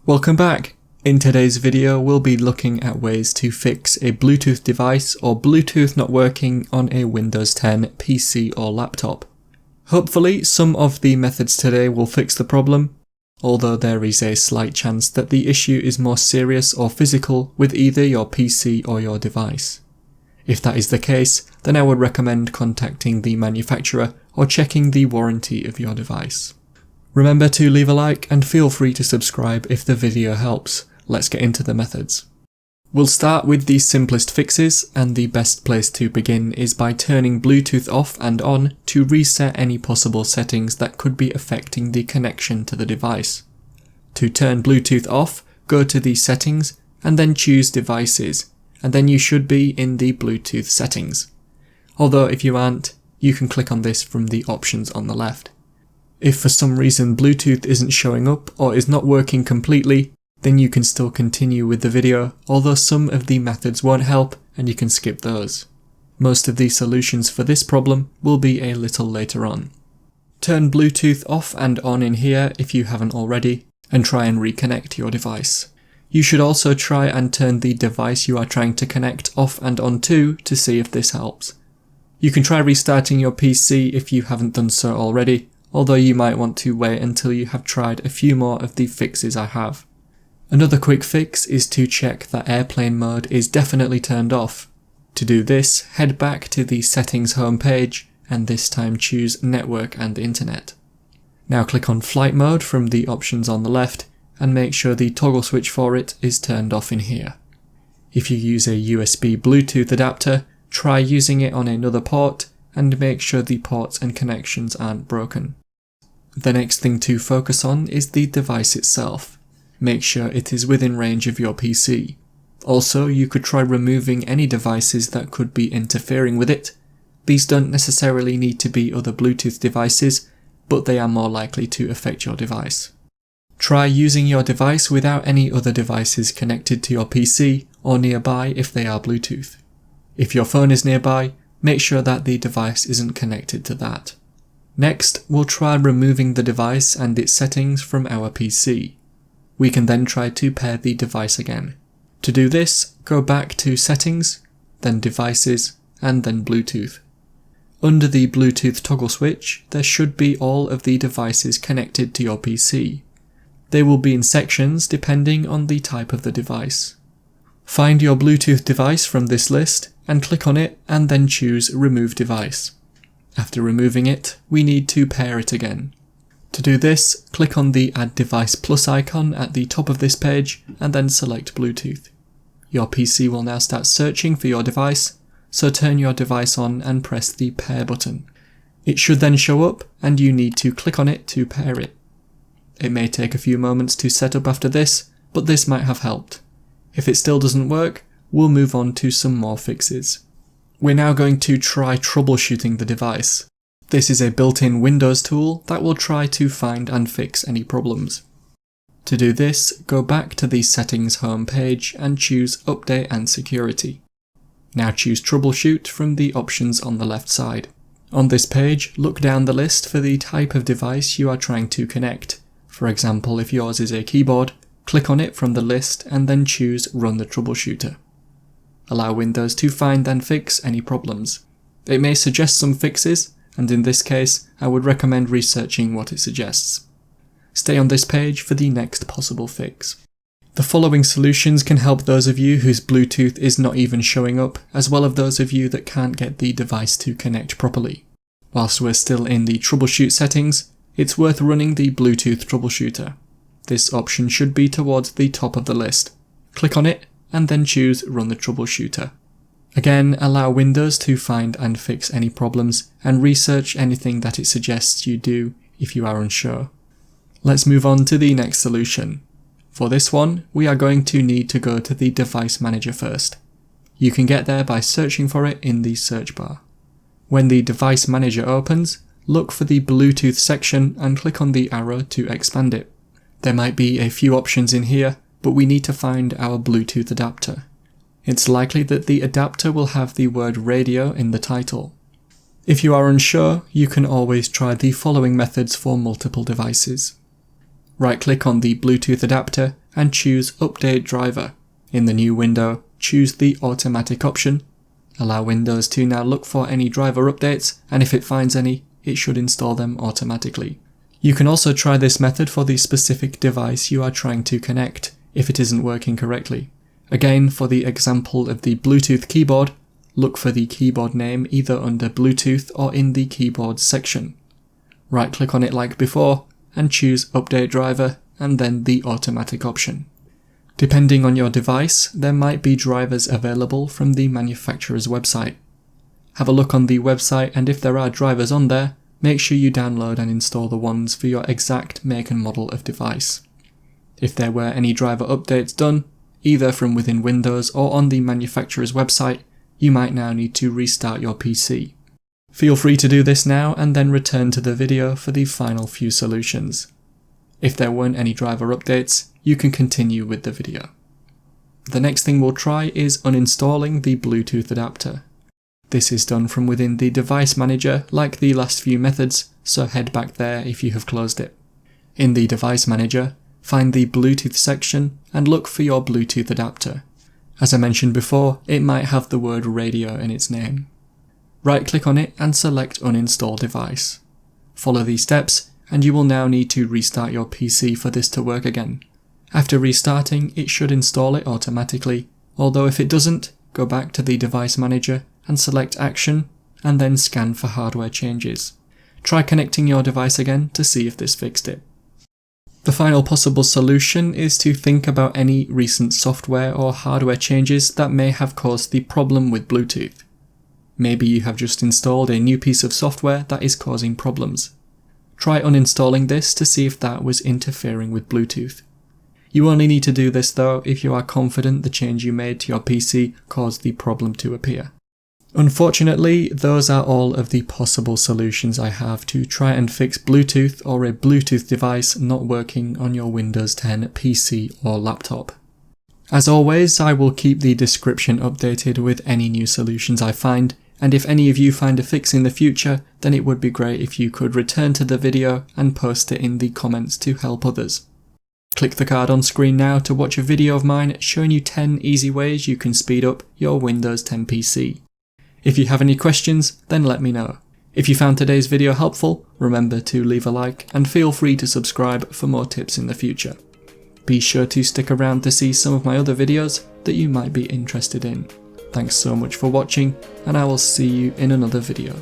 Welcome back! In today's video we'll be looking at ways to fix a Bluetooth device or Bluetooth not working on a Windows 10 PC or laptop. Hopefully some of the methods today will fix the problem, although there is a slight chance that the issue is more serious or physical with either your PC or your device. If that is the case, then I would recommend contacting the manufacturer or checking the warranty of your device. Remember to leave a like and feel free to subscribe if the video helps. Let's get into the methods. We'll start with the simplest fixes, and the best place to begin is by turning Bluetooth off and on to reset any possible settings that could be affecting the connection to the device. To turn Bluetooth off, go to the settings and then choose devices, and then you should be in the Bluetooth settings. Although if you aren't, you can click on this from the options on the left. If for some reason Bluetooth isn't showing up or is not working completely, then you can still continue with the video, although some of the methods won't help and you can skip those. Most of the solutions for this problem will be a little later on. Turn Bluetooth off and on in here if you haven't already, and try and reconnect your device. You should also try and turn the device you are trying to connect off and on to see if this helps. You can try restarting your PC if you haven't done so already, although you might want to wait until you have tried a few more of the fixes I have. Another quick fix is to check that airplane mode is definitely turned off. To do this, head back to the settings homepage and this time choose Network and Internet. Now click on flight mode from the options on the left and make sure the toggle switch for it is turned off in here. If you use a USB Bluetooth adapter, try using it on another port and make sure the ports and connections aren't broken. The next thing to focus on is the device itself. Make sure it is within range of your PC. Also, you could try removing any devices that could be interfering with it. These don't necessarily need to be other Bluetooth devices, but they are more likely to affect your device. Try using your device without any other devices connected to your PC or nearby if they are Bluetooth. If your phone is nearby, make sure that the device isn't connected to that. Next, we'll try removing the device and its settings from our PC. We can then try to pair the device again. To do this, go back to Settings, then Devices, and then Bluetooth. Under the Bluetooth toggle switch, there should be all of the devices connected to your PC. They will be in sections depending on the type of the device. Find your Bluetooth device from this list and click on it and then choose Remove Device. After removing it, we need to pair it again. To do this, click on the Add Device Plus icon at the top of this page and then select Bluetooth. Your PC will now start searching for your device, so turn your device on and press the Pair button. It should then show up and you need to click on it to pair it. It may take a few moments to set up after this, but this might have helped. If it still doesn't work, we'll move on to some more fixes. We're now going to try troubleshooting the device. This is a built-in Windows tool that will try to find and fix any problems. To do this, go back to the Settings home page and choose Update and Security. Now choose Troubleshoot from the options on the left side. On this page, look down the list for the type of device you are trying to connect. For example, if yours is a keyboard, click on it from the list and then choose Run the Troubleshooter. Allow Windows to find and fix any problems. It may suggest some fixes, and in this case, I would recommend researching what it suggests. Stay on this page for the next possible fix. The following solutions can help those of you whose Bluetooth is not even showing up, as well as those of you that can't get the device to connect properly. Whilst we're still in the troubleshoot settings, it's worth running the Bluetooth troubleshooter. This option should be towards the top of the list. Click on it and then choose Run the Troubleshooter. Again, allow Windows to find and fix any problems and research anything that it suggests you do if you are unsure. Let's move on to the next solution. For this one, we are going to need to go to the Device Manager first. You can get there by searching for it in the search bar. When the Device Manager opens, look for the Bluetooth section and click on the arrow to expand it. There might be a few options in here, but we need to find our Bluetooth adapter. It's likely that the adapter will have the word radio in the title. If you are unsure, you can always try the following methods for multiple devices. Right-click on the Bluetooth adapter and choose Update Driver. In the new window, choose the Automatic option. Allow Windows to now look for any driver updates, and if it finds any, it should install them automatically. You can also try this method for the specific device you are trying to connect, if it isn't working correctly. Again, for the example of the Bluetooth keyboard, look for the keyboard name either under Bluetooth or in the keyboard section. Right-click on it like before, and choose Update Driver, and then the Automatic option. Depending on your device, there might be drivers available from the manufacturer's website. Have a look on the website, and if there are drivers on there, make sure you download and install the ones for your exact make and model of device. If there were any driver updates done, either from within Windows or on the manufacturer's website, you might now need to restart your PC. Feel free to do this now and then return to the video for the final few solutions. If there weren't any driver updates, you can continue with the video. The next thing we'll try is uninstalling the Bluetooth adapter. This is done from within the device manager like the last few methods, so head back there if you have closed it. In the device manager, find the Bluetooth section and look for your Bluetooth adapter. As I mentioned before, it might have the word radio in its name. Right-click on it and select Uninstall Device. Follow these steps and you will now need to restart your PC for this to work again. After restarting, it should install it automatically, although if it doesn't, go back to the device manager and select Action, and then scan for hardware changes. Try connecting your device again to see if this fixed it. The final possible solution is to think about any recent software or hardware changes that may have caused the problem with Bluetooth. Maybe you have just installed a new piece of software that is causing problems. Try uninstalling this to see if that was interfering with Bluetooth. You only need to do this though if you are confident the change you made to your PC caused the problem to appear. Unfortunately, those are all of the possible solutions I have to try and fix Bluetooth or a Bluetooth device not working on your Windows 10 PC or laptop. As always, I will keep the description updated with any new solutions I find, and if any of you find a fix in the future, then it would be great if you could return to the video and post it in the comments to help others. Click the card on screen now to watch a video of mine showing you 10 easy ways you can speed up your Windows 10 PC. If you have any questions, then let me know. If you found today's video helpful, remember to leave a like and feel free to subscribe for more tips in the future. Be sure to stick around to see some of my other videos that you might be interested in. Thanks so much for watching, and I will see you in another video.